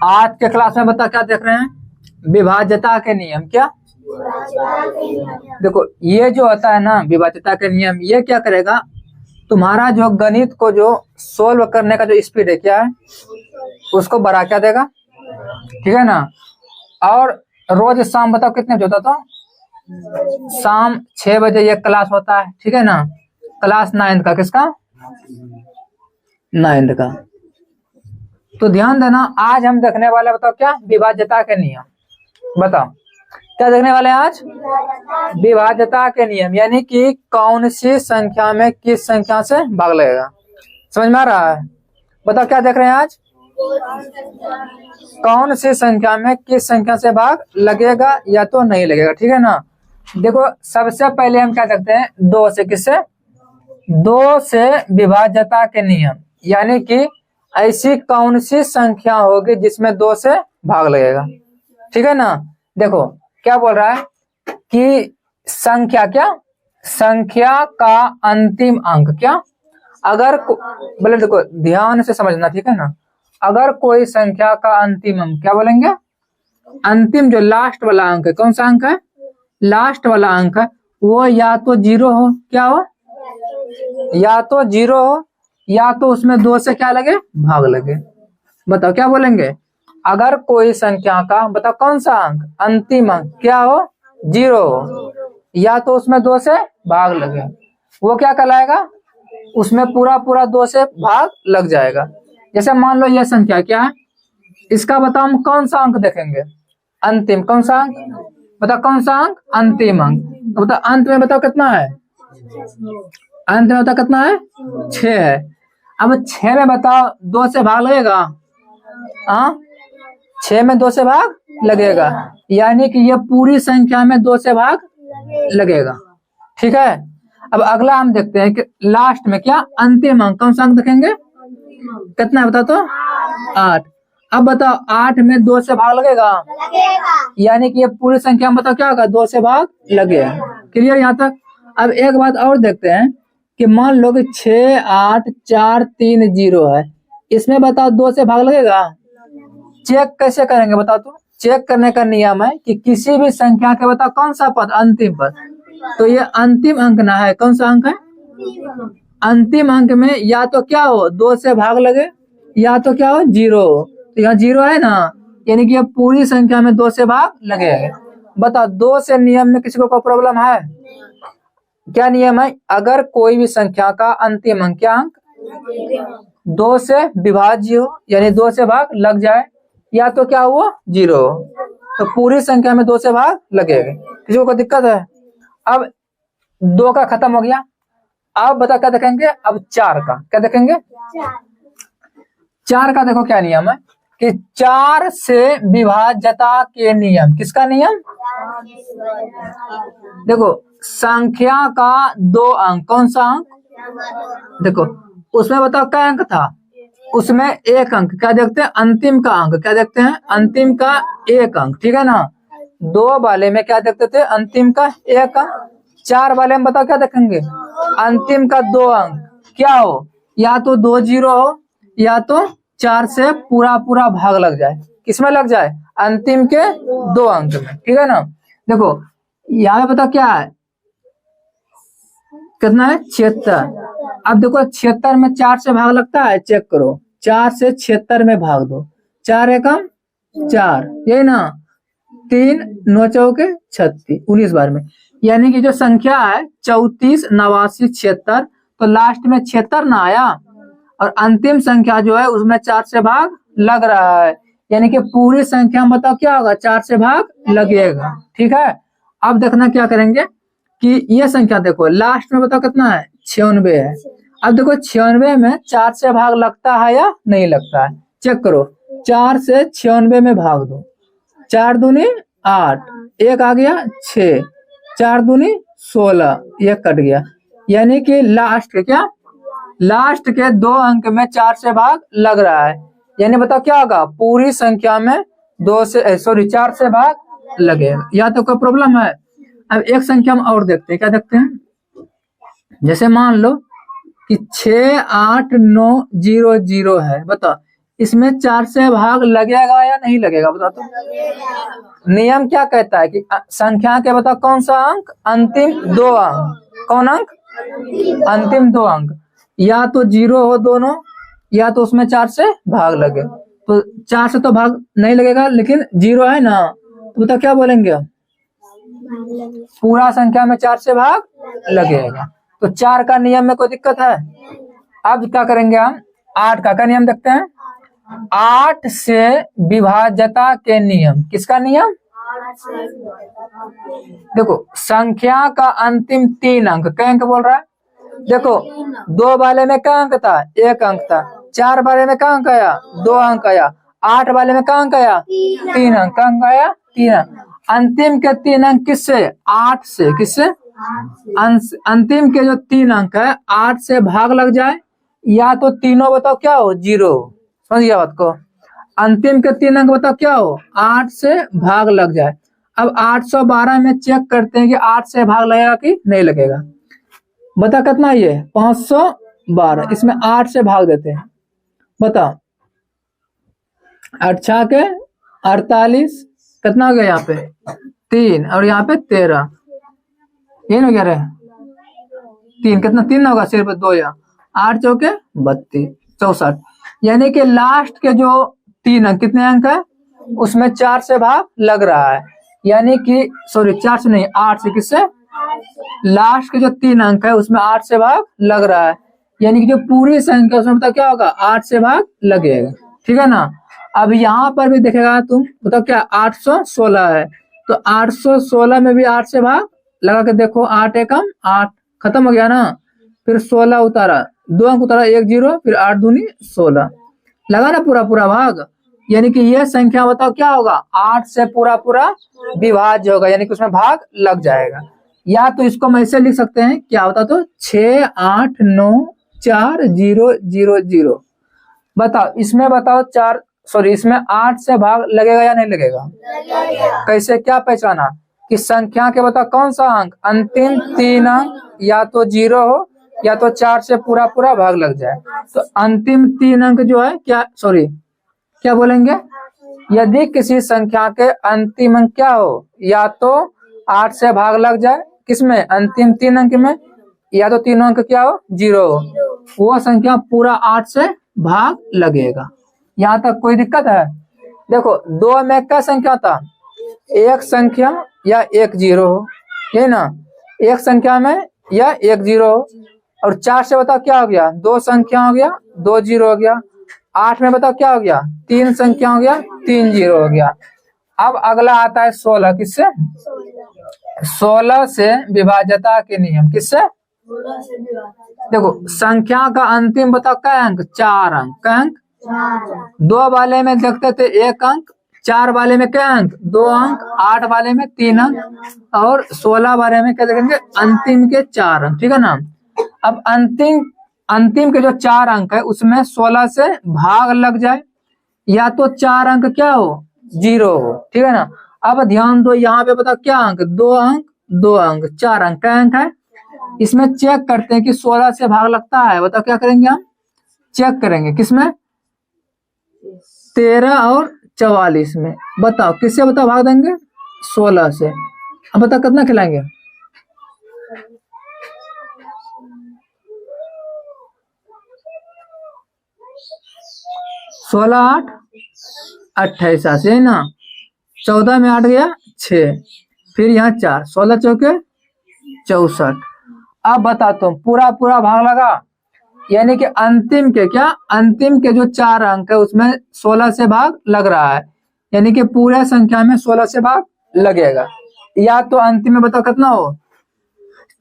आज के क्लास में बता क्या देख रहे हैं, विभाज्यता के नियम। क्या देखो ये जो होता है ना विभाज्यता के नियम, ये क्या करेगा, तुम्हारा जो गणित को जो सोल्व करने का जो स्पीड है क्या है उसको बढ़ा क्या देगा, ठीक है ना। और रोज शाम बताओ कितने बजे होता था, शाम 6 बजे ये क्लास होता है, ठीक है ना। क्लास 9 का, किसका, 9 का। तो ध्यान देना आज हम देखने वाले बताओ क्या, विभाज्यता के नियम। बताओ क्या देखने वाले हैं आज, विभाज्यता के नियम, यानी कि कौन सी संख्या में किस संख्या से भाग लगेगा। समझ में आ रहा है। बताओ क्या देख रहे हैं आज, कौन सी संख्या में किस संख्या से भाग लगेगा या तो नहीं लगेगा, ठीक है ना। देखो सबसे पहले हम क्या देखते हैं, 2 से, किससे, 2 से विभाज्यता के नियम, यानी कि ऐसी कौन सी संख्या होगी जिसमें 2 से भाग लगेगा, ठीक है ना। देखो क्या बोल रहा है कि संख्या, क्या, संख्या का अंतिम अंक, क्या, अगर बोले, देखो ध्यान से समझना, ठीक है ना। अगर कोई संख्या का अंतिम अंक, क्या बोलेंगे, अंतिम जो लास्ट वाला अंक है, कौन सा अंक है, लास्ट वाला अंक है, वो या तो 0 हो, क्या हो, या तो 0 हो, या तो उसमें 2 से क्या लगे, भाग लगे। बताओ क्या बोलेंगे, अगर कोई संख्या का, बताओ कौन सा अंक, अंतिम अंक क्या हो, 0 हो, या तो उसमें 2 से भाग लगे, वो क्या कहलाएगा, उसमें पूरा पूरा 2 से भाग लग जाएगा। जैसे मान लो ये संख्या क्या है, इसका बताओ हम कौन सा अंक देखेंगे, अंतिम, कौन सा अंक, बताओ कौन सा अंक, अंतिम अंक। तो बताओ अंत में बताओ कितना है, अंत में बताओ कितना है, 6 है। अब 6 में बताओ 2 से भाग लगेगा, हाँ 6 में 2 से भाग लगेगा, यानी कि ये पूरी संख्या में 2 से भाग लगेगा, ठीक है। अब अगला हम देखते हैं कि लास्ट में क्या, अंतिम अंक, कौन सा अंक देखेंगे, कितना है बताओ तो, 8। अब बताओ 8 में 2 से भाग लगेगा, यानी कि ये पूरी संख्या में बताओ क्या होगा, 2 से भाग लगेगा। क्लियर यहाँ तक। अब एक बात और देखते हैं कि मान लो कि 6 8 4 3 0 है, इसमें बताओ 2 से भाग लगेगा। चेक कैसे करेंगे बताओ तो, चेक करने का नियम है कि किसी भी संख्या के बताओ कौन सा पद, अंतिम पद, तो ये अंतिम अंक ना है, कौन सा अंक है, अंतिम अंक में या तो क्या हो, 2 से भाग लगे, या तो क्या हो, 0 हो। तो यहाँ 0 है ना, यानी कि ये पूरी संख्या में 2 से भाग लगे। बताओ 2 से नियम में किसी को कोई प्रॉब्लम है, क्या नियम है, अगर कोई भी संख्या का अंतिम अंक, क्या अंक, 2 से विभाज्य हो, यानी 2 से भाग लग जाए, या तो क्या हुआ, 0 हो, तो पूरी संख्या में 2 से भाग लगेगा। किसी को कोई दिक्कत है। अब 2 का खत्म हो गया, अब बता क्या देखेंगे, अब 4 का, क्या देखेंगे, 4 का देखो क्या नियम है कि 4 से विभाज्यता के नियम, किसका नियम, देखो संख्या का 2 अंक, कौन सा अंक, देखो उसमें बताओ क्या अंक था, उसमें 1 अंक, क्या देखते हैं, अंतिम का अंक, क्या देखते हैं, अंतिम का 1 अंक, ठीक है ना। 2 वाले में क्या देखते थे, अंतिम का 1 अंक। 4 वाले में बताओ क्या देखेंगे, अंतिम का 2 अंक, क्या हो, या तो 2 0 हो, या तो 4 से पूरा पूरा भाग लग जाए, किसमें लग जाए, अंतिम के 2 अंक में, ठीक है ना। देखो यहाँ पे पता क्या है, कितना है, 76। अब देखो 76 में 4 से भाग लगता है, चेक करो, 4 से 76 में भाग दो, 4 एकम 4, यही ना, 3 9 चौके 36, 19 बार में, यानी कि जो संख्या है 34 89 76, तो लास्ट में 76 ना आया, और अंतिम संख्या जो है उसमें 4 से भाग लग रहा है, यानी कि पूरी संख्या में बताओ क्या होगा, 4 से भाग लगेगा, ठीक है। अब देखना क्या करेंगे कि ये संख्या देखो लास्ट में बताओ कितना है, 96 है। अब देखो 96 में 4 से भाग लगता है या नहीं लगता है, चेक करो, 4 से 96 में भाग दो, 4 दूनी 8, 1 आ गया 6, 4 दूनी 16, 1 कट गया, यानी कि लास्ट के क्या, लास्ट के 2 अंक में 4 से भाग लग रहा है, यानी बताओ क्या होगा, पूरी संख्या में 4 से भाग लगेगा। या तो कोई प्रॉब्लम है। अब एक संख्या हम और देखते हैं, क्या देखते हैं, जैसे मान लो कि 6 8 9 0 0 है, बताओ इसमें 4 से भाग लगेगा या नहीं लगेगा बताओ तो। नियम क्या कहता है कि संख्या के बताओ कौन सा अंक, अंतिम 2 अंक। कौन अंक? अंतिम 2 अंक। या तो 0 हो दोनों, या तो उसमें 4 से भाग लगे। तो 4 से तो भाग नहीं लगेगा, लेकिन 0 है ना, तो बताओ क्या बोलेंगे? पूरा संख्या में 4 से भाग लगेगा। तो 4 का नियम में कोई दिक्कत है? अब क्या करेंगे हम? 8 का नियम देखते हैं। 8 से विभाज्यता के नियम। किसका नियम? देखो संख्या का अंतिम 3 अंक, क्या अंक बोल रहा है? देखो 2 वाले में क्या अंक था? 1 अंक था। 4 वाले में क्या अंक आया? 2 अंक आया। 8 वाले में क्या अंक आया? 3 अंक। क्या अंक आया? 3 अंक। अंतिम के 3 अंक किससे? 8 से। किससे? अंतिम के जो 3 अंक है 8 से भाग लग जाए, या तो तीनों बताओ क्या हो? 0। समझ गया बात को? अंतिम के 3 अंक बताओ क्या हो? 8 से भाग लग जाए। अब 812 में चेक करते हैं कि 8 से भाग लगेगा कि नहीं लगेगा। बता कितना ये? 512। इसमें 8 से भाग देते हैं। बताओ 8 छा के 48, कितना हो गया यहाँ पे? 3, और यहाँ पे 13। ये हो गया रे 3, कितना 3 होगा? सिर्फ 2 या 8 चौके 32, 64। यानी कि लास्ट के जो 3 अंक, कितने अंक है? उसमें 4 से भाग लग रहा है। यानी कि सॉरी 4 से नहीं, 8 से। किससे? लास्ट के जो 3 अंक है उसमें 8 से भाग लग रहा है। यानी कि जो पूरी संख्या उसमें बताओ क्या होगा? 8 से भाग लगेगा। ठीक है ना? अब यहाँ पर भी देखेगा तुम, बताओ क्या? 816 है, तो 816 में भी 8 से भाग लगा के देखो। 8 एकम 8, खत्म हो गया ना। फिर 16 उतारा, 2 अंक उतारा, 1 0, फिर 8 दूनी 16, लगा ना पूरा पूरा भाग। यानी कि ये संख्या बताओ क्या होगा? 8 से पूरा पूरा विभाज्य होगा, यानी कि उसमें भाग लग जाएगा। या तो इसको हम ऐसे लिख सकते हैं, क्या होता? तो 6 8 9 4 0 0 0। बताओ इसमें बताओ 4 सॉरी इसमें 8 से भाग लगेगा या नहीं लगेगा? कैसे, क्या पहचाना? कि संख्या के बताओ कौन सा अंक, अंतिम 3 अंक या तो 0 हो, या तो 4 से पूरा पूरा भाग लग जाए। तो अंतिम 3 अंक जो है क्या, सॉरी क्या बोलेंगे? यदि किसी संख्या के अंतिम अंक क्या हो, या तो 8 से भाग लग जाए, किसमें? अंतिम 3 अंक में, या तो तीनों अंक क्या हो? 0 हो, वो संख्या पूरा 8 से भाग लगेगा। यहाँ तक कोई दिक्कत है? देखो 2 में क्या संख्या था? एक संख्या या 1 0 हो, ये ना, एक संख्या में या 1 0 हो। और 4 से बताओ क्या हो गया? 2 संख्या हो गया, 2 0 हो गया। 8 में बताओ क्या हो गया? 3 संख्या हो गया, 3 0 हो गया। अब अगला आता है 16। किससे? 16 से विभाज्यता के नियम। किससे? देखो संख्या का अंतिम बताओ क्या अंक? 4 अंक। क्या अंक? 2 वाले में देखते थे 1 अंक, 4 वाले में क्या अंक? 2 अंक, 8 वाले में 3 अंक, और 16 वाले में क्या देखेंगे? अंतिम के 4 अंक। ठीक है ना? अब अंतिम के जो 4 अंक है उसमें 16 से भाग लग जाए, या तो 4 अंक क्या हो? 0 हो। ठीक है ना? अब ध्यान दो, यहाँ पे बताओ क्या अंक? 2 अंक, 2 अंक, 4 अंक। क्या अंक है? इसमें चेक करते हैं कि 16 से भाग लगता है। बताओ क्या करेंगे हम? चेक करेंगे किसमें? 13 और 44 में। बताओ किससे बताओ भाग देंगे? 16 से। अब बताओ कितना खिलाएंगे? 16 8 28 है ना। 14 में 8 गया 6, फिर यहाँ 4, 16 चौके 64। अब बता तुम पूरा पूरा भाग लगा, यानी कि अंतिम के क्या? अंतिम के जो 4 अंक है उसमें 16 से भाग लग रहा है, यानी कि पूरे संख्या में 16 से भाग लगेगा। या तो अंतिम में बताओ कितना हो?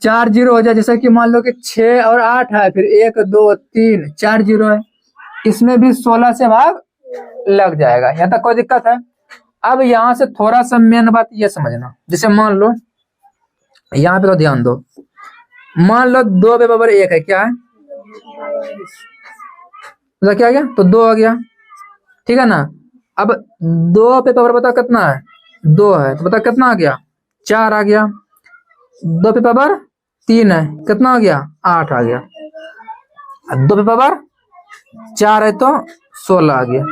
4 0 हो जाए, जैसे कि मान लो कि 6 और 8 है, फिर 1 2 3 4 0 है, इसमें भी 16 से भाग लग जाएगा। यहाँ तक कोई दिक्कत है? अब यहाँ से थोड़ा सा मेन बात ये समझना, जैसे मान लो यहाँ पे तो ध्यान दो, मान लो 2 पे बराबर 1 है, क्या है? मतलब क्या आ गया? तो 2 आ गया। ठीक है ना? अब 2 पे पावर बताओ कितना है? 2 है, तो बताओ कितना आ गया? 4 आ गया। 2 पे पावर 3 है, कितना आ गया? 8 आ गया। 2 पे पावर 4 है तो 16 आ गया।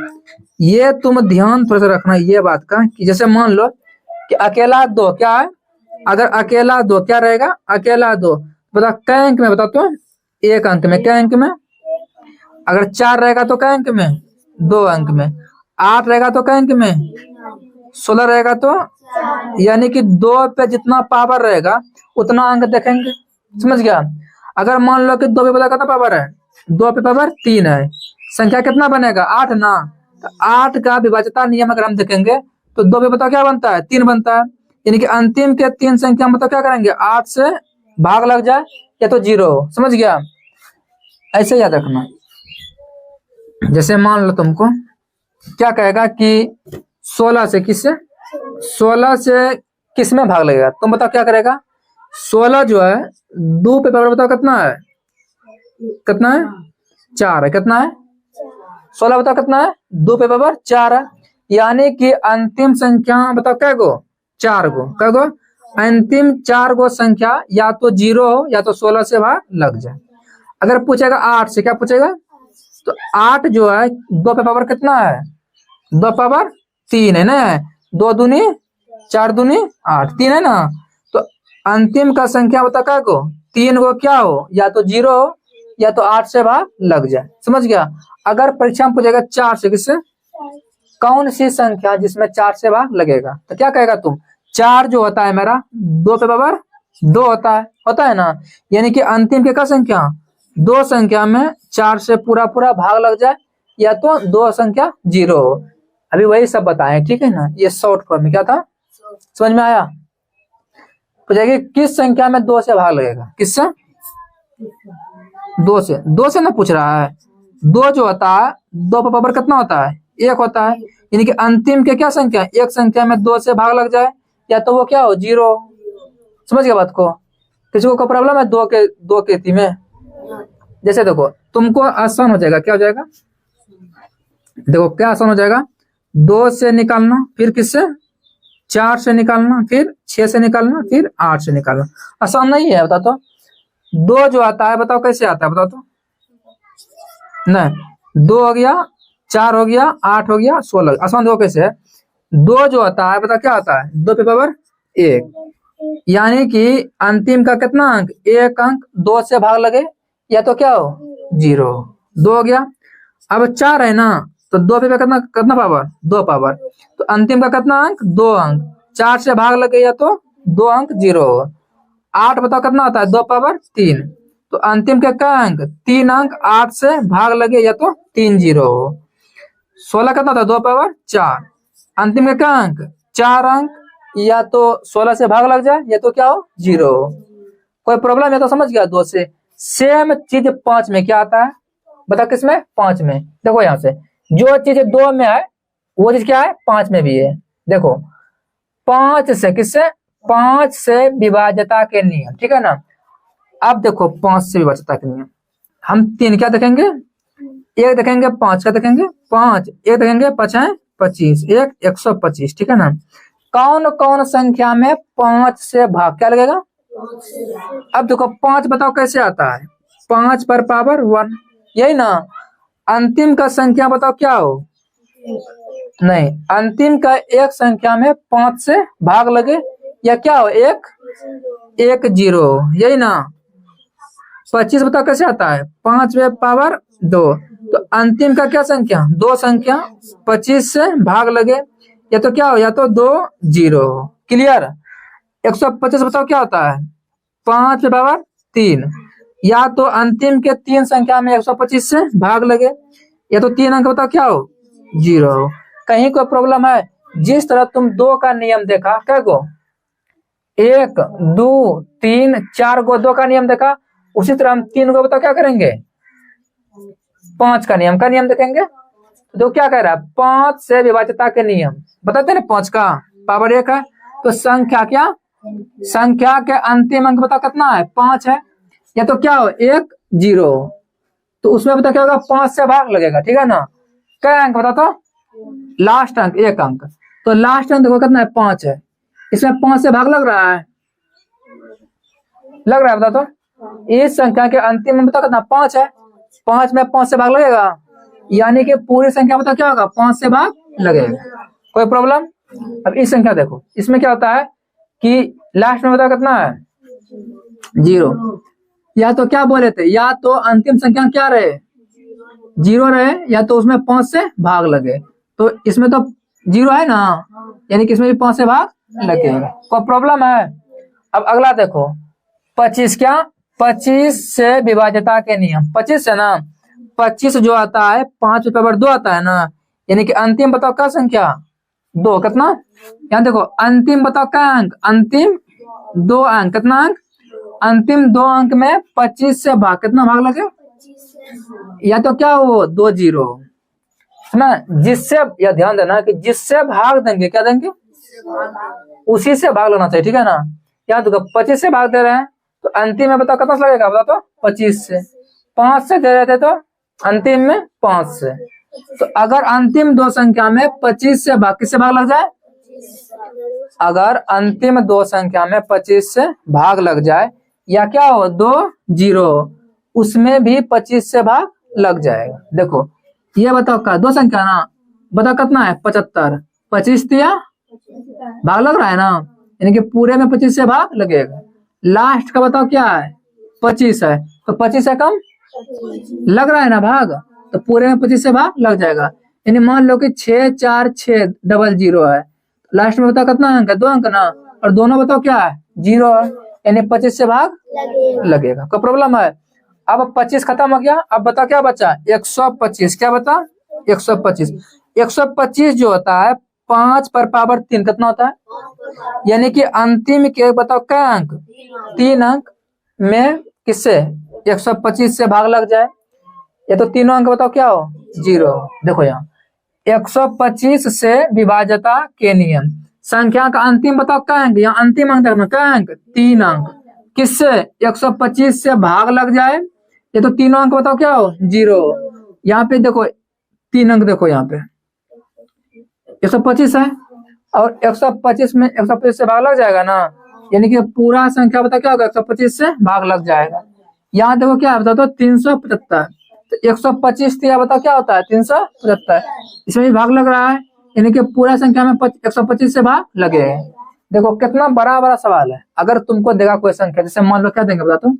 ये तुम ध्यान थोड़ा सा रखना ये बात का कि जैसे मान लो कि अकेला 2 क्या है, अगर अकेला 2 क्या रहेगा, अकेला 2 बता क्या अंक में, बता तो 1 अंक में, क्या अंक में, अगर 4 रहेगा तो क्या अंक में, 2 अंक में, 8 रहेगा तो क्या अंक में, 16 रहेगा तो, यानी कि 2 पे जितना पावर रहेगा उतना अंक देखेंगे, समझ गया। अगर मान लो कि 2 पे पता कितना पावर है, 2 पे पावर 3 है, संख्या कितना बनेगा 8 ना, तो 8 का विभाज्यता नियम अगर हम देखेंगे तो 2 पे पता क्या बनता है 3 बनता है, यानी कि अंतिम के 3 संख्या हम बताओ क्या करेंगे 8 से भाग लग जाए या तो 0, समझ गया। ऐसे याद रखना। जैसे मान लो तुमको क्या कहेगा कि 16 से किससे, 16 से किस में भाग लगेगा, तुम बताओ क्या करेगा। 16 जो है 2 पे पावर बताओ कितना है, कितना है 4 है, कितना है 16 बताओ कितना है 2 पे पावर 4 है, यानी कि अंतिम संख्या बताओ क्या गो 4 गो, क्या गो अंतिम 4 गो संख्या या तो 0 हो या तो 16 से भाग लग जाए। अगर पूछेगा 8 से क्या पूछेगा, तो 8 जो है 2 पे पावर कितना है 2 पावर 3 है ना, 2 दूनी 4 दूनी 8 3 है ना, तो अंतिम का संख्या बता क्या को 3 गो क्या हो या तो 0 हो या तो 8 से भाग लग जाए, समझ गया। अगर परीक्षा में पूछेगा 4 से किससे, कौन सी संख्या जिसमें 4 से भाग लगेगा, तो क्या कहेगा तुम 4 जो होता है मेरा 2 पे पावर 2 होता है ना, यानी कि अंतिम के क्या संख्या 2 संख्या में 4 से पूरा पूरा भाग लग जाए या तो 2 संख्या 0 हो। अभी वही सब बताएं, ठीक है ना, ये शॉर्ट फॉर्म में क्या था, समझ में आया। पूछेगी किस संख्या में 2 से भाग लगेगा, किससे 2 से ना पूछ रहा है, 2 जो होता है 2 पे पावर कितना होता है 1 होता है, यानी कि अंतिम के क्या संख्या एक संख्या में 2 से भाग लग जाए या तो वो क्या हो 0, समझ गया बात को। किसी को प्रॉब्लम है 2 के थी में, जैसे देखो तुमको आसान हो जाएगा, क्या हो जाएगा देखो क्या आसान हो जाएगा, 2 से निकालना, फिर किससे 4 से निकालना, फिर 6 से निकालना, फिर 8 से निकालना, आसान नहीं है बता तो। 2 जो आता है बताओ कैसे आता है, बताओ तो, नहीं 2 हो गया 4 हो गया 8 हो गया 16, आसान देखो कैसे है। 2 जो आता है बता क्या आता है 2 पे पावर 1, यानी कि अंतिम का कितना अंक 1 अंक 2 से भाग लगे या तो क्या हो 0, 2 हो गया। अब 4 है ना, तो 2 पे कितना कितना पावर 2 पावर, तो अंतिम का कितना अंक 2 अंक, 4 से भाग लगे या तो 2 अंक 0 हो। 8 बताओ कितना आता है 2 पावर 3, तो अंतिम के क्या अंक 3 अंक, 8 से भाग लगे या तो 3 0 हो। 16 कितना था 2 पावर 4, अंतिम के क्या अंक 4 अंक, या तो 16 से भाग लग जाए या तो क्या हो 0 हो। कोई प्रॉब्लम है तो समझ गया 2 से। सेम चीज 5 में क्या आता है बता, किसमें 5 में, देखो यहाँ से जो चीज 2 में है वो चीज क्या है 5 में भी है। देखो 5 से किससे 5 से विभाज्यता के नियम, ठीक है ना। अब देखो 5 से विभाज्यता के नियम हम 3 क्या देखेंगे, 1 देखेंगे 5 का देखेंगे 5, 1 देखेंगे 5 है 25, 1 125, ठीक है ना। कौन कौन संख्या में 5 से भाग क्या लगेगा, अब देखो 5 बताओ कैसे आता है 5 पर पावर 1, यही ना। अंतिम का संख्या बताओ क्या हो, नहीं अंतिम का एक संख्या में 5 से भाग लगे या क्या हो 1 0, यही ना। 25 बताओ कैसे आता है 5 पे पावर 2, तो अंतिम का क्या संख्या 2 संख्या 25 से भाग लगे या तो क्या हो या तो 2 0, क्लियर। 125 बताओ क्या होता है 5 पे पावर 3, या तो अंतिम के 3 संख्या में 125 से भाग लगे या तो 3 अंक बताओ क्या हो 0। कहीं कोई प्रॉब्लम है, जिस तरह तुम 2 का नियम देखा क्या गो 1 2 3 4 गो 2 का नियम देखा, उसी तरह हम 3 को बताओ क्या करेंगे 5 का नियम देखेंगे। तो क्या कह रहा है 5 से विभाज्यता के नियम बताते ना, 5 का पावर 1 है, तो संख्या क्या संख्या के अंतिम अंक बताओ कितना है 5 है, या तो क्या हो 1 0, तो उसमें बताओ क्या होगा 5 से भाग लगेगा, ठीक है ना। क्या अंक बता तो लास्ट अंक 1 अंक, तो लास्ट अंक देखो कितना है 5 है, इसमें 5 से भाग लग रहा है बता तो। इस संख्या के अंतिम में बता कितना 5 है, 5 में 5 से भाग लगेगा यानी कि पूरी संख्या बताओ क्या होगा, 5 से भाग लगेगा। कोई प्रॉब्लम? अब इस संख्या देखो, इसमें क्या होता है कि लास्ट में बताओ कितना है, 0। या तो क्या बोले थे, या तो अंतिम संख्या क्या रहे, 0 रहे, या तो उसमें 5 से भाग लगे। तो इसमें तो 0 है ना, यानी कि इसमें भी 5 से भाग लगेगा। कोई प्रॉब्लम है? अब अगला देखो, 25 क्या, 25 से विभाज्यता के नियम, 25 है ना, 25 जो आता है 5 पे 2 आता है ना, यानी कि अंतिम बताओ क्या संख्या, 2। कितना, यहाँ देखो अंतिम बताओ क्या अंक, अंतिम 2 अंक, कितना अंक, अंतिम 2 अंक में 25 से भाग, कितना भाग लगे, या तो क्या हो 2 0 है ना, जिससे, या ध्यान देना कि जिससे भाग देंगे क्या देंगे, उसी से भाग लेना चाहिए, ठीक है ना। यहाँ देखो 25 से भाग दे रहे हैं तो अंतिम में बताओ कितना लगेगा, बताओ तो 25 से, 5 से दे रहे थे तो अंतिम में 5 से। तो अगर अंतिम 2 संख्या में 25 से भाग, किससे भाग लग जाए, अगर अंतिम 2 संख्या में 25 से भाग लग जाए, या क्या हो 2 0, उसमें भी 25 से भाग लग जाएगा। देखो ये बताओ का 2 संख्या ना, बताओ कितना है 75, 25 दिया भाग लग रहा है ना, यानी कि पूरे में 25 से भाग लगेगा। लास्ट का बताओ क्या है, 25 है, तो 25 से कम लग रहा है ना भाग, तो पूरे में 25 से भाग लग जाएगा। यानी मान लो कि 6 4 6 डबल 0 है, लास्ट में बताओ कितना अंक है, 2 अंक ना, और दोनों बताओ क्या है 0 है, यानी 25 से भाग लगेगा। कोई प्रॉब्लम है? अब 25 खत्म हो गया, अब बता क्या बचा, 125। क्या बता, 125। 125 जो होता है 5 पर पावर 3 कितना होता है, यानी कि अंतिम के बताओ क्या अंक, 3 अंक में किससे 125 से भाग लग जाए, या तो तीनों अंक बताओ क्या हो 0। देखो यहाँ 125 से विभाज्यता के नियम, संख्या का अंतिम बताओ क्या अंक, यहाँ अंतिम अंक देखना क्या अंक, 3 अंक, किससे 125 से भाग लग जाए, ये तो तीनों अंक बताओ क्या हो 0। यहाँ पे देखो 3 अंक, देखो यहाँ पे 125 है, और 125 में 125 से भाग लग जाएगा ना, यानी कि पूरा संख्या बताओ क्या होगा, 125 से भाग लग जाएगा। यहाँ देखो क्या बताओ तो 375, तो 125 दिया बताओ क्या होता है 375, इसमें भी भाग लग रहा है, यानी कि पूरा संख्या में 125 से भाग लगे। देखो कितना बड़ा बड़ा सवाल है। अगर तुमको देगा कोई संख्या, जैसे मान लो क्या देंगे बता तुम,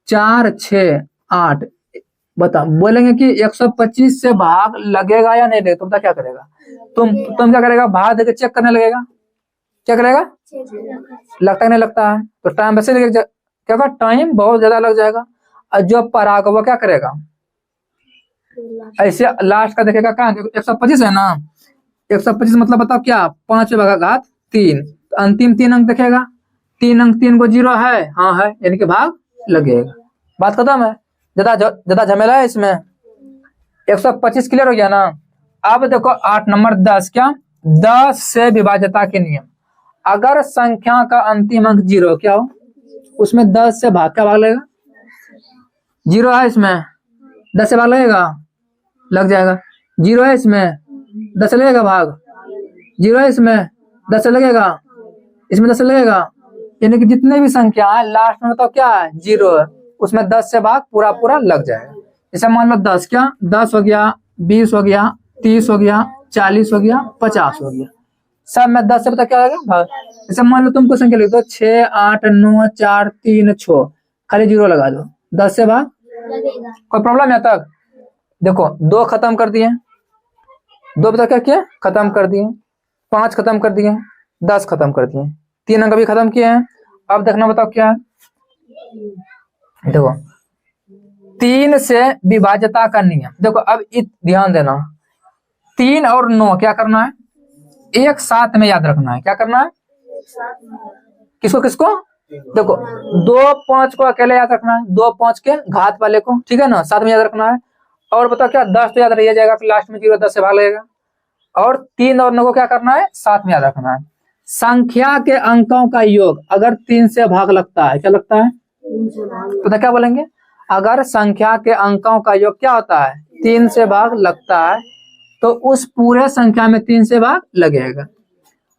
4 6 8, बता बोलेंगे कि 125 से भाग लगेगा या नहीं लगेगा, तुम क्या करेगा, तुम क्या करेगा, भाग देके चेक करने लगेगा, क्या करेगा, लगता नहीं लगता है, तो टाइम वैसे लगेगा, क्या होगा टाइम बहुत ज्यादा लग जाएगा। और जो पराग वो क्या करेगा, ऐसे लास्ट का देखेगा क्या, 125 है ना, 125 मतलब बताओ क्या 5 पे भागा घात 3, तो अंतिम 3 अंक देखेगा, 3 अंक 3 को 0 है, हाँ है, यानी कि भाग लगेगा। बात खत्म है, ज्यादा झमेला है इसमें। 125 क्लियर हो गया ना। अब देखो 8 नंबर 10, क्या 10 से विभाज्यता के नियम, अगर संख्या का अंतिम अंक 0 क्या हो, उसमें 10 से भाग क्या भाग लगेगा, 0 है इसमें 10 से भाग लगेगा, लग जाएगा। 0 है इसमें 10 से लगेगा भाग, 0 है इसमें 10 से लगेगा, इसमें 10 से लगेगा, यानी कि जितने भी संख्या है लास्ट में बताओ क्या है 0 है, उसमें 10 से भाग पूरा पूरा लग जाएगा। जैसे मान लो 10 क्या 10 हो गया, 20 हो गया, 30 हो गया, 40 हो गया, 50 हो गया, सब में 10 से पता क्या आएगा भाग। जैसे मान लो तुमको संख्या लिख दो 6 8 9 4 3 6, खाली 0 लगा दो, 10 से भाग लगेगा। कोई प्रॉब्लम है तक? देखो 2 खत्म कर दिए, 2 बता क्या किया खत्म कर दिए, 5 खत्म कर दिए, 10 खत्म कर दिए, 3 अंक भी खत्म किए हैं। अब देखना बताओ क्या है, देखो 3 से विभाज्यता का नियम। देखो अब ध्यान देना, 3 और 9 क्या करना है, एक साथ में याद रखना है। क्या करना है, किसको किसको, देखो 2 5 को अकेले याद रखना है, 2 5 के घात वाले को, ठीक है ना, साथ में याद रखना है। और बताओ क्या 10 तो याद रह जाएगा, फिर लास्ट में 0 10 से भाग लगेगा। और 3 और 9 को क्या करना है, साथ में याद रखना है। संख्या के अंकों का योग अगर 3 से भाग लगता है, क्या लगता है, तो क्या बोलेंगे, अगर संख्या के अंकों का योग क्या होता है 3 से भाग लगता है, तो उस पूरे संख्या में 3 से भाग लगेगा।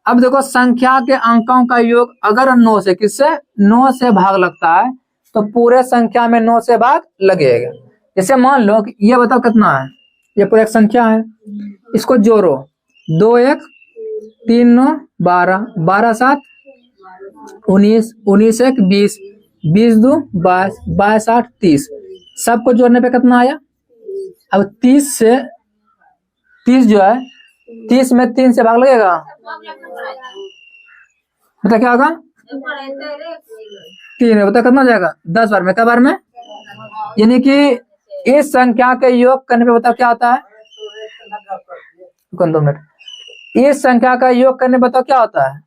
अब देखो संख्या के अंकों का योग अगर 9 से, किससे 9 से भाग लगता है, तो पूरे संख्या में 9 से भाग लगेगा। जैसे मान लो कि ये बताओ कितना है ये पूरा एक संख्या है, इसको जोड़ो। 2 1 3 9 12, 12 7 19, 19 1 20, 20 2 22, 22 8 30। सबको जोड़ने पे कितना आया? अब 30 से 30 जो है, 30 में 3 से भाग लगेगा, मतलब क्या होगा? 3 है, बता कितना जाएगा? 10 बार में, क्या बार में? यानी कि इस संख्या के योग करने पे बताओ क्या होता है? 2 मिनट। इस संख्या का योग करने पे बताओ क्या होता है?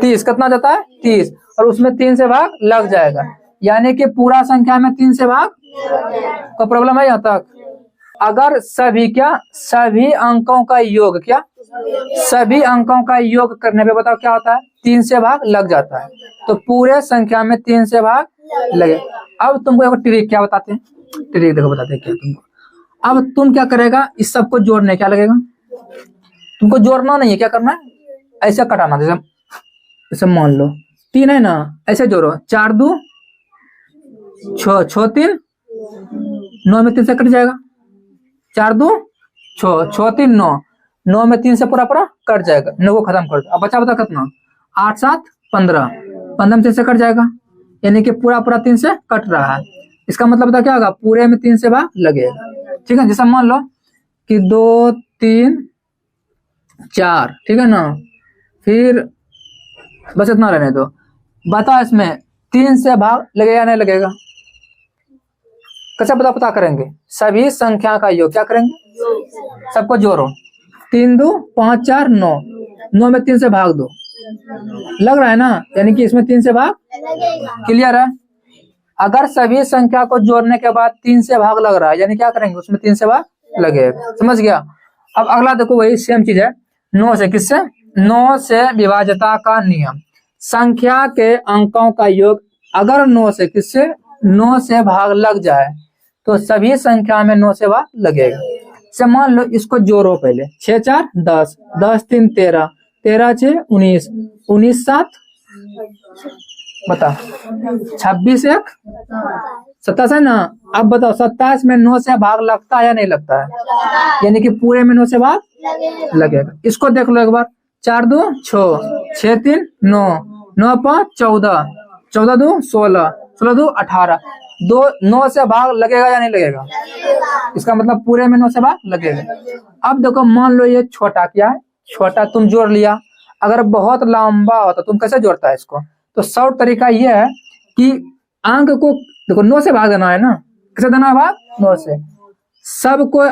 30। कितना जाता है? 30, और उसमें 3 से भाग लग जाएगा, यानी कि पूरा संख्या में 3 से भाग। कोई प्रॉब्लम है यहाँ तक? अगर सभी अंकों का योग, क्या सभी अंकों का योग करने पे बताओ क्या होता है? 3 से भाग लग जाता है, तो पूरे संख्या में 3 से भाग लगे। अब तुमको एक ट्रिक क्या बताते हैं, ट्रिक देखो बताते हैं क्या तुमको। अब तुम क्या करेगा, इस सबको जोड़ने क्या लगेगा? तुमको जोड़ना नहीं है, क्या करना है? ऐसे कटाना, जैसे मान लो 3 है ना, ऐसे जोड़ो। 4 2 6, 6 3 9 में 3 से कट जाएगा। 4 2 6, 6 3 9, 9 में 3 से पूरा पूरा कट जाएगा, 9 को खत्म कर दो। अब बचा बता कितना? 8 7 15, 15 में 3 से कट जाएगा, यानी कि पूरा पूरा 3 से कट रहा है। इसका मतलब बता क्या होगा? पूरे में 3 से भाग लगेगा। ठीक है, जैसा मान लो कि 2 3 4, ठीक है ना, फिर बस इतना रहने दो। बता इसमें 3 से भाग लगेगा नहीं लगेगा? कैसे पता करेंगे? सभी संख्या का योग क्या करेंगे? सबको जोड़ो। 3 2 5 4 9, 9 में 3 से भाग दो, लग रहा है ना, यानी कि इसमें 3 से भाग। क्लियर है? अगर सभी संख्या को जोड़ने के बाद 3 से भाग लग रहा है, यानी क्या करेंगे? उसमें 3 से भाग लगेगा। समझ गया? अब अगला देखो, वही सेम चीज है। 9 से किससे? 9 से विभाज्यता का नियम। संख्या के अंकों का योग अगर 9 से किससे? 9 से भाग लग जाए तो सभी संख्या में 9 से भाग लगेगा। से मान लो इसको जोड़ो पहले। 6 4 10, 10 3 13, 13 6 19, 19 7 बता 26 1 27 है ना। अब बताओ 27 में 9 से भाग लगता है या नहीं लगता है? यानी कि पूरे में 9 से भाग लगेगा। इसको देख लो एक बार। 4 2 6, 6 3 9, 9 5 14, 14 2 16, 16 2 18, 9 से भाग लगेगा या नहीं लगेगा? इसका मतलब पूरे में 9 से भाग लगेगा। अब देखो मान लो ये छोटा, क्या है? छोटा तुम जोड़ लिया। अगर बहुत लंबा होता तुम कैसे जोड़ता है इसको? तो शॉर्ट तरीका ये है कि अंक को देखो 9 से भाग देना है ना। कैसे देना है भाग? 9 से। सबको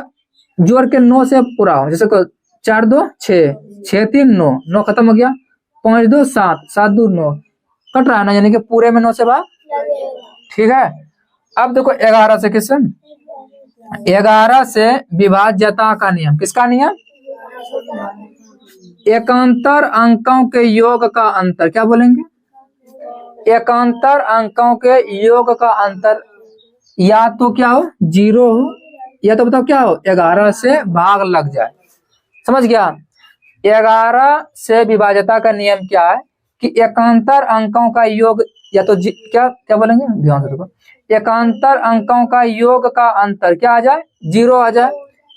जोड़ के 9 से पूरा हो। जैसे 4 2 6, 6 3 9, 9 खत्म हो गया। 5 2 7, 7 2 9, कट रहा है ना, यानी कि पूरे में 9 से भाग। ठीक है। अब देखो 11 से किससे? 11 से विभाज्यता का नियम। किसका नियम? एकांतर अंकों के योग का अंतर। क्या बोलेंगे? एकांतर अंकों के योग का अंतर या तो क्या हो? 0 हो, या तो बताओ क्या हो? 11 से भाग लग जाए। समझ गया? 11 से विभाज्यता का नियम क्या है कि एकांतर अंकों का योग या तो क्या क्या बोलेंगे, ध्यान से देखो। एकांतर अंकों का योग का अंतर क्या आ जाए? 0 आ जाए,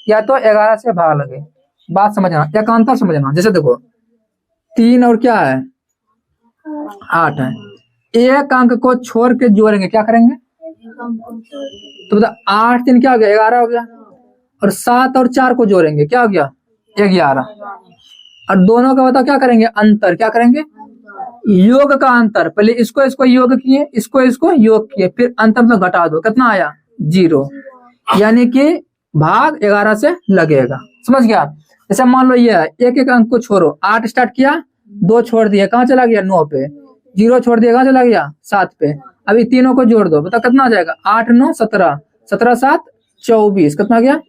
या तो 11 से भाग लगे। बात समझना, एकांतर समझना। जैसे देखो 3 और क्या है? 8 है। एक अंक को छोड़ के जोड़ेंगे, क्या करेंगे? तो बता 8 3 क्या हो गया? 11 हो गया। और 7 और 4 को जोड़ेंगे, क्या हो गया? 11। और दोनों का बताओ क्या करेंगे? अंतर। क्या करेंगे? योग का अंतर। पहले इसको इसको योग किए, इसको इसको योग किए, फिर अंतर में घटा दो, कितना आया? 0। यानी कि भाग 11 से लगेगा। समझ गया? जैसे मान लो ये एक एक अंक को छोड़ो। 8 स्टार्ट किया, 2 छोड़ दिया, कहाँ चला गया? 9 पे। 0 छोड़ दिया, कहाँ चला गया? 7 पे। अभी तीनों को जोड़ दो, बताओ कितना आ जाएगा? 8 9 17, 17 7 24, कितना आ गया?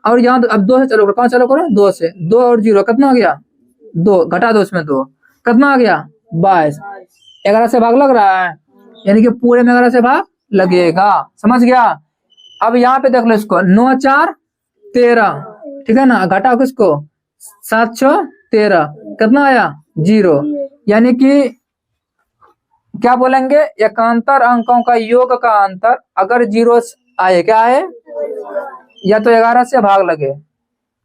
और यहाँ अब 2 से चलो, कहाँ चलो करो? 2 से। 2 और 0 कितना आ गया? 2, घटा दो इसमें 2, कितना आ गया? 22। 11 से भाग लग रहा है, यानी कि पूरे में 11 से भाग लगेगा। समझ गया? अब यहाँ पे देख लो इसको। 9 4 13, ठीक है ना। घटाओ किसको? 7 6 13, कितना आया? 0। यानी कि क्या बोलेंगे? एकांतर अंकों का योग का अंतर अगर 0 आए, क्या है? या तो 11 से भाग लगे,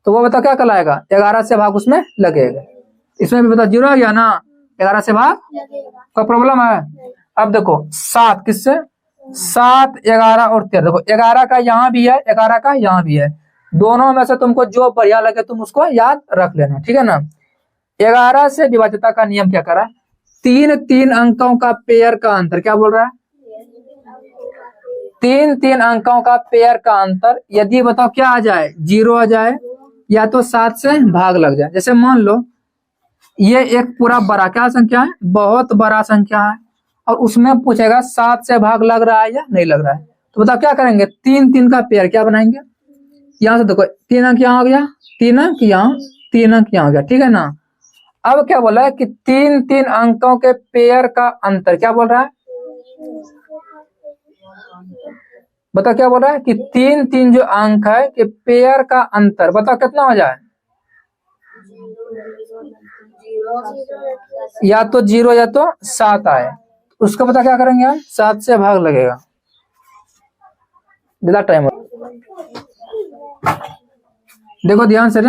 तो वो बताओ क्या कहलाएगा, 11 से भाग उसमें लगेगा। इसमें भी बताओ 0 आ गया ना, 11 से भाग, कोई प्रॉब्लम है? अब देखो 7 किससे, 7, 11 और 13, देखो 11 का यहाँ भी है, 11 का यहाँ भी है, दोनों में से तुमको जो बढ़िया लगे तुम उसको याद रख लेना, ठीक है ना। 11 से विभाज्यता का नियम क्या करा, 3 अंकों का पेयर का अंतर, क्या बोल रहा है, 3 अंकों का पेयर का अंतर यदि बताओ क्या आ जाए, 0 आ जाए या तो 7 से भाग लग जाए। जैसे मान लो ये एक पूरा बड़ा क्या संख्या है, बहुत बड़ा संख्या है, और उसमें पूछेगा 7 से भाग लग रहा है या नहीं लग रहा है, तो बताओ क्या करेंगे, 3 का पेयर क्या बनाएंगे, यहाँ से देखो 3 अंक यहाँ हो गया, 3 अंक यहाँ, 3 अंक यहाँ हो गया, ठीक है ना। अब क्या बोला है कि 3 अंकों के पेयर का अंतर, क्या बोल रहा है, बताओ क्या बोल रहा है कि 3 जो अंक है कि पेयर का अंतर, बताओ कितना हो जाए, या तो 0 या तो 7 आए, उसका पता क्या करेंगे हम, 7 से भाग लगेगा, ज्यादा टाइम। देखो ध्यान से,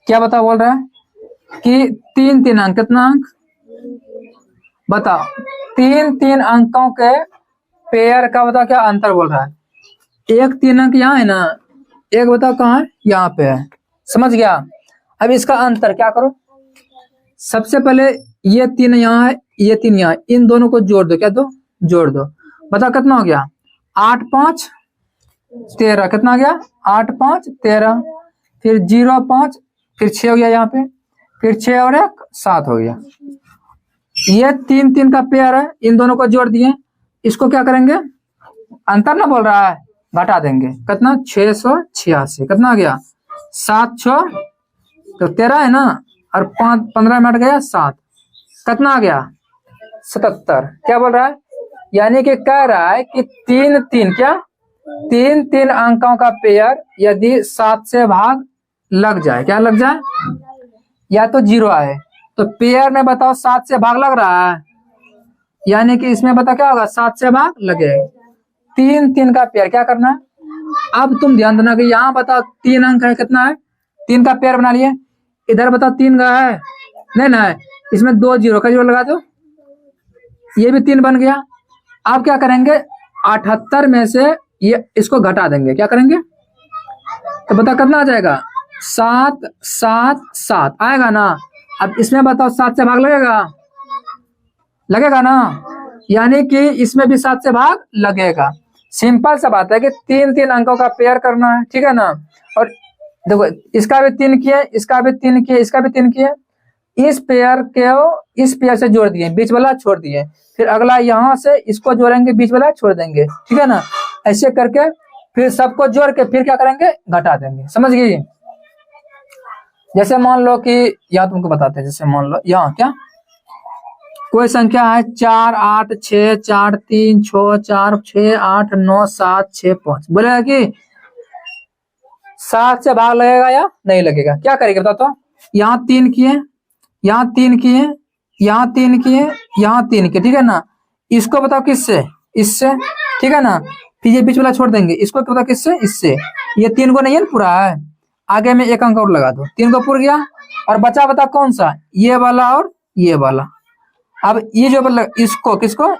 क्या बता बोल रहा है कि 3 अंक, कितना अंक बताओ, 3 अंकों के पेयर का बताओ क्या अंतर बोल रहा है, एक 3 अंक यहाँ है ना, एक बताओ कहाँ है, यहाँ पे है, समझ गया। अब इसका अंतर क्या करो, सबसे पहले ये 3 यहाँ है, ये 3 यहाँ है, इन दोनों को जोड़ दो, क्या दो, जोड़ दो, बताओ कितना हो गया, 8, 5, 13, कितना हो गया, 8, 5, 13, फिर 0, 5, फिर 6 हो गया यहाँ पे, फिर 6 और 1, 7 हो गया। ये 3 का पेयर है, इन दोनों को जोड़ दिए, इसको क्या करेंगे, अंतर ना बोल रहा है, घटा देंगे, कितना 686, कितना आ गया 7, 6 तो 13 है ना, और 5, 15 मिनट गया 7, कितना आ गया 77, क्या बोल रहा है, यानी कि कह रहा है कि 3 क्या, 3 अंकों का पेयर यदि 7 से भाग लग जाए, क्या लग जाए, या तो 0 आए, तो पेयर में बताओ 7 से भाग लग रहा है, यानी कि इसमें बताओ क्या होगा, 7 से भाग लगे, 3 का पेयर क्या करना है। अब तुम ध्यान देना कि यहाँ बताओ 3 अंक है, कितना है, 3 का पेयर बना लिए, इधर बताओ 3 का है, नहीं ना है, इसमें 2 0 का 0 लगा दो, ये भी 3 बन गया। अब क्या करेंगे, 78 में से ये इसको घटा देंगे, क्या करेंगे, तो बताओ कितना आ जाएगा, 7, 7, 7 आएगा ना। अब इसमें बताओ 7 से भाग लगेगा, लगेगा ना, यानी कि इसमें भी 7 से भाग लगेगा। सिंपल सा बात है कि 3 अंकों का पेयर करना है, ठीक है ना। और देखो इसका भी 3 किए, इसका भी 3 किए, इसका भी 3 किए, इस पेयर से जोड़ दिए, बीच वाला छोड़ दिए, फिर अगला यहाँ से इसको जोड़ेंगे, बीच वाला छोड़ देंगे, ठीक है ना। ऐसे करके फिर सबको जोड़ के फिर क्या करेंगे, घटा देंगे, समझ गई। जैसे मान लो कि यहाँ तुमको बताते हैं, जैसे मान लो यहाँ क्या कोई संख्या है 4, 8, 6, 4, 3, 6, 4, 6, 8, 9, 7, 6, 5, बोलेगा कि 7 से भाग लगेगा या नहीं लगेगा, क्या करेगा बता तो, यहाँ 3 किए, यहाँ 3 किए, यहाँ 3 किए, यहाँ 3 किए, ठीक है ना। इसको बताओ किससे, इससे, ठीक है ना। फिर ये बीच वाला छोड़ देंगे, इसको बताओ किससे, इससे, ये 3 को नहीं है पूरा है, आगे में 1 अंक और लगा दो, 3 को पूरा गया, और बचा बताओ कौन सा, ये वाला और ये वाला। अब ये जो इसको किसको,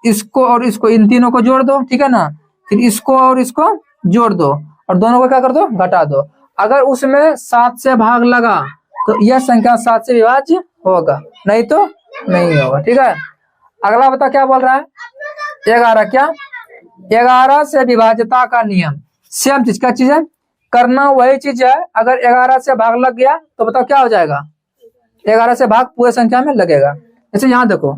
इसको और इसको, इन तीनों को जोड़ दो, ठीक है ना। फिर इसको और इसको जोड़ दो, और दोनों को क्या कर दो, घटा दो। अगर उसमें 7 से भाग लगा तो यह संख्या 7 से विभाज्य होगा, नहीं तो नहीं होगा, ठीक है। अगला बता क्या बोल रहा है, 11, क्या 11 से विभाज्यता का नियम, सेम चीज, क्या चीज है, करना वही चीज है। अगर 11 से भाग लग गया तो बताओ क्या हो जाएगा, 11 से भाग पूरे संख्या में लगेगा। जैसे यहाँ देखो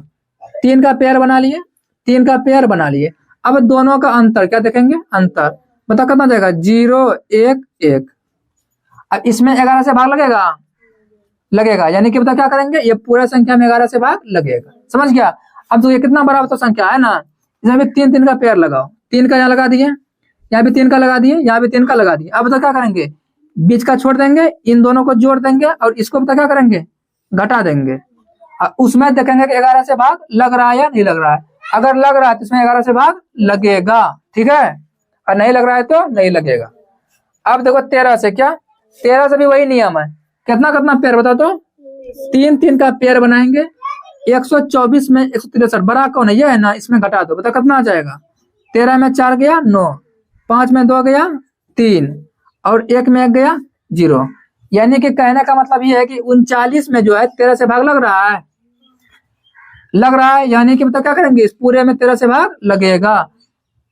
3 का पेयर बना लिए, 3 का पेयर बना लिए, अब दोनों का अंतर क्या देखेंगे, अंतर बताओ कितना जाएगा, 0, 1, 1। अब इसमें 11 से भाग लगेगा, लगेगा, यानी कि बताओ क्या करेंगे, ये पूरा संख्या में 11 से भाग लगेगा, समझ गया। अब तो ये कितना बड़ा तो संख्या है ना, इसमें भी 3 का पेयर लगाओ, 3 का यहाँ लगा दिए, यहाँ भी 3 का लगा दिए, यहाँ भी 3 का लगा दिए। अब बताओ क्या करेंगे, बीच का छोड़ देंगे, इन दोनों को जोड़ देंगे, और इसको बताओ क्या करेंगे, घटा देंगे। उसमें देखेंगे कि 11 से भाग लग रहा है या नहीं लग रहा है, अगर लग रहा है तो इसमें 11 से भाग लगेगा, ठीक है। और नहीं लग रहा है तो नहीं लगेगा। अब देखो 13 से क्या, 13 से भी वही नियम है, कितना कितना पेयर बता तो, 3 3 का पेयर बनाएंगे। 124 में 163 बड़ा कौन है, ये है ना, इसमें घटा दो, बता कितना आ जाएगा। 13 में 4 गया 9, 5 में 2 गया 3 और 1 में 1 गया 0। यानी कि कहने का मतलब ये है कि 39 में जो है 13 से भाग लग रहा है, लग रहा है, यानी कि मतलब क्या करेंगे, इस पूरे में 13 से भाग लगेगा।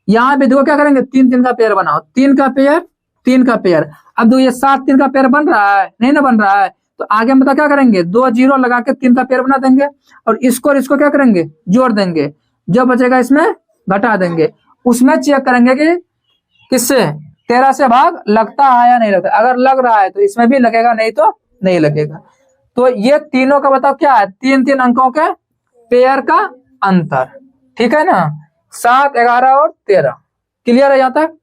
यहाँ पे देखो क्या करेंगे, 3 3 का पेयर बनाओ, 3 का पेयर 3 का पेयर। अब देखो ये 7 3 का पेयर बन रहा है, नहीं ना बन रहा है, तो आगे मतलब क्या करेंगे, 2 0 लगा के 3 का पेयर बना देंगे और इसको क्या करेंगे, जोड़ देंगे, जो बचेगा इसमें घटा देंगे। उसमें चेक करेंगे कि किससे 13 से भाग लगता है या नहीं लगता, अगर लग रहा है तो इसमें भी लगेगा, नहीं तो नहीं लगेगा। तो ये तीनों का बताओ क्या है, 3 3 अंकों के पेयर का अंतर, ठीक है ना, 7 11 और 13। क्लियर है यहाँ तक।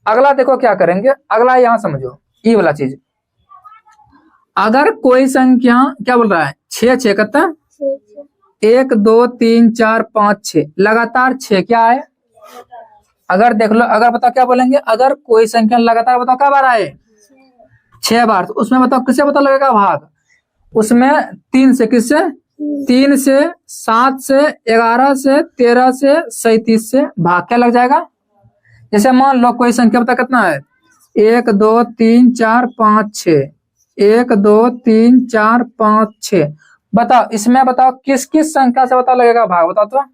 अगला देखो क्या करेंगे, अगला यहाँ समझो ये वाला चीज। अगर कोई संख्या क्या बोल रहा है, 6 6 कितना, 1 2 3 4 5 6 लगातार 6 क्या है। अगर देख लो, अगर बताओ क्या बोलेंगे, अगर कोई संख्या लगातार बताओ क्या बार आए, 6 बार, तो उसमें बताओ किससे पता लगेगा भाग, उसमें 3 से, किससे, 3 से 7 से 11 से 13 से 37 से भाग क्या लग जाएगा। जैसे मान लो कोई संख्या पता कितना है, 1 2 3 4 5 6, 1 2 3 4 5 6, बताओ इसमें बताओ किस किस संख्या से पता लगेगा भाग, बताओ तो।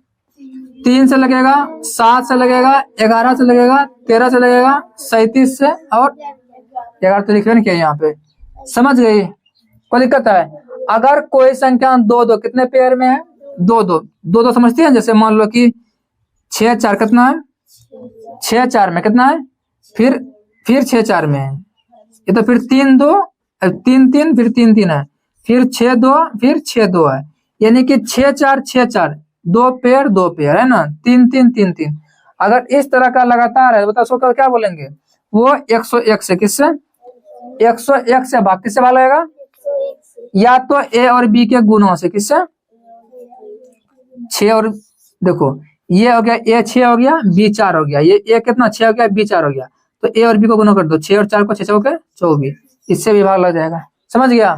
3 से लगेगा, 7 से लगेगा, 11 से लगेगा, 13 से लगेगा, 37 से और 11 तो लिख रहे क्या यहाँ पे, समझ गई, कोई दिक्कत है। अगर कोई संख्या 2 2 कितने पेयर में है, 2 2 2 2 समझते हैं। जैसे मान लो कि 6 4 कितना है, 6 4 में कितना है, फिर 6 4 में है, ये तो फिर 3 2 3 3 फिर 3 3 है, फिर 6 2 फिर 6 2 है, यानी कि 6 4 6 4 2 पेयर है ना, 3 3 3 3। अगर इस तरह का लगातार है बताओ उसको क्या बोलेंगे, वो 101 से, किससे, 101 से भाग किससे भाग लगेगा, या तो ए और बी के गुणों से, किससे, 6 और देखो ये हो गया, ए 6 हो गया, बी 4 हो गया, ये ए कितना 6 हो गया, बी 4 हो गया, तो ए और बी को गुणा कर दो, 6 और 4 को 6 6 के 24, इससे भी भाग लग जाएगा, समझ गया।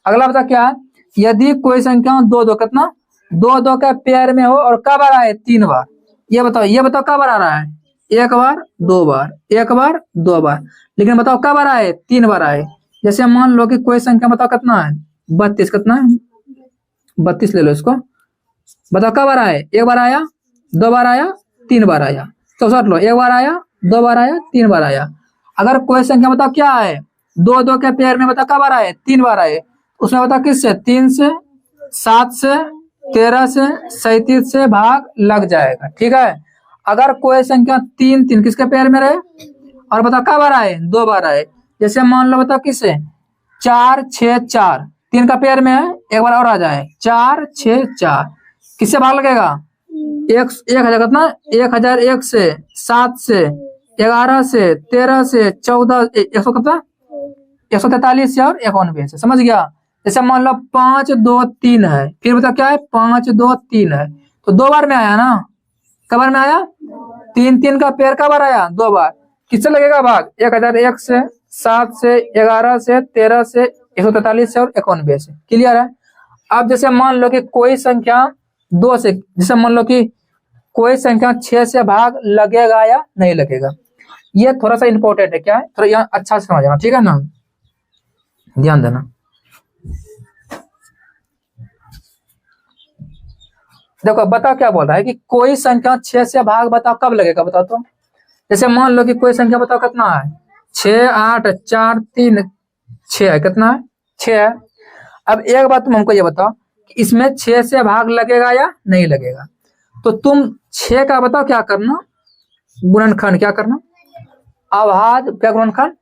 अगला बता क्या, यदि कोई संख्या 2 2 कितना, 2 2 का पेयर में हो और कब आ रहा है, 3 बार, ये बताओ कब आ रहा है, 1 बार 2 बार 1 बार 2 बार, लेकिन बताओ कब आ रहा है, 3 बार आए। जैसे मान लो कि कोई संख्या बताओ कितना है, 32 कितना है, 32 ले लो इसको, बताओ कब आ रहा है, 1 बार आया, 2 बार आया, 3 बार आया, 64 लो, 1 बार आया, 2 बार आया, 3 बार आया। अगर कोई संख्या बताओ क्या है, 2 2 के पेयर में बताओ कब आ रहा है, 3 बार आए, उसमें बताओ किससे, 3 से 7 से 13 से 37 से भाग लग जाएगा, ठीक है। अगर कोई संख्या 3 3 किसके पेयर में रहे और बताओ कब आ रहा है, 2 बार आए, जैसे मान लो बताओ किससे, 4 6 4 3 का पेयर में है, एक बार और आ जाए 4 6 4, किससे भाग लगेगा, 1000 कितना, 1001 से, 7 से, 11 से, 13 से, 14 100 कितना, 143 से और 91 से, समझ गया। जैसे मान लो 5 2 3 है, फिर बताओ क्या है, 5 2 3 है, तो 2 बार में आया ना, कब बार में आया, 3 3 का पेयर कब बार आया, 2 बार, किससे लगेगा भाग, 1001 से, 7 से, 11 से, 13 से, 143 से और 91 से, क्लियर है। अब जैसे मान लो कि कोई संख्या 2 से, जैसे मान लो कि कोई संख्या 6 से भाग लगेगा या नहीं लगेगा, ये थोड़ा सा इंपॉर्टेंट है, क्या है, थोड़ा यहाँ अच्छा से समझना, ठीक है ना, ध्यान देना। देखो बताओ क्या बोल रहा है कि कोई संख्या 6 से भाग बताओ कब लगेगा, बताओ तो। जैसे मान लो कि कोई संख्या बताओ कितना है, 6 8 4 3 6 है, कितना है, 6 है। अब एक बात तुम हमको ये बताओ कि इसमें 6 से भाग लगेगा या नहीं लगेगा, तो तुम 6 का बताओ क्या करना, गुणनखंड क्या करना, अभाज्य क्या गुणनखंड,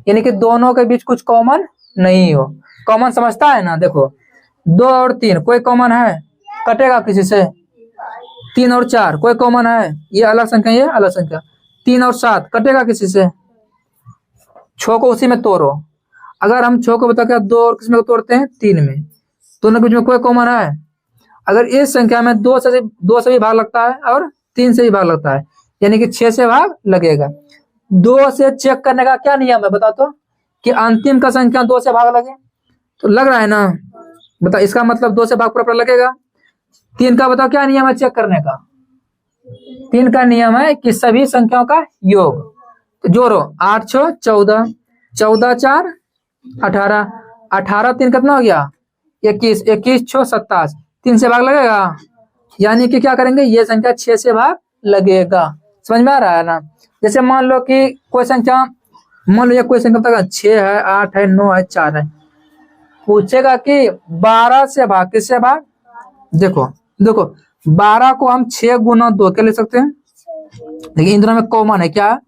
यानी कि दोनों के बीच कुछ कॉमन नहीं हो, कॉमन समझता है ना। देखो 2 और 3 कोई कॉमन है, कटेगा किसी से, 3 और 4 कोई कॉमन है, ये अलग संख्या ये अलग संख्या, 3 और 7 कटेगा किसी से, 6 को उसी में तोड़ो। अगर हम 6 को बता क्या 2 और किस में तोड़ते हैं, 3 में, दोनों के बीच में कोई कॉमन है। अगर इस संख्या में 2 से भी भाग लगता है और 3 से भी भाग लगता है, यानी कि 6 से भाग लगेगा। 2 से चेक करने का क्या नियम है बता तो, कि अंतिम का संख्या 2 से भाग लगे, तो लग रहा है ना, बता इसका मतलब 2 से भाग पूरा लगेगा। 3 का बताओ क्या नियम है चेक करने का, 3 का नियम है कि सभी संख्याओं का योग, तो जोड़ो 8 6 14, 14 4 18, 18 3 कितना हो गया 21, 21 6 27, 3 से भाग लगेगा, यानी कि क्या करेंगे ये संख्या 6 से भाग लगेगा। समझ में आ रहा है ना। जैसे मान लो कि कोई संख्या, मान लो ये कोई संख्या तक 6 है 8 है 9 है 4 है, पूछेगा कि 12 से भाग किससे भाग, देखो देखो 12 को हम 6 गुना 2 के ले सकते हैं, लेकिन इन दोनों में कॉमन है क्या,